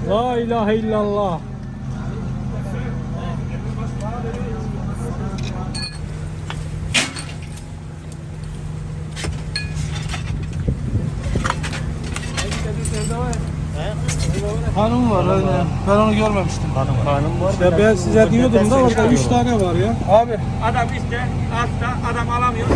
La ilahe illallah. Hanım var öyle. Ben onu görmemiştim. Hanım var. Ya ben size diyordum da orada 3 tane var ya. Abi Adam işte hasta, adam alamıyor.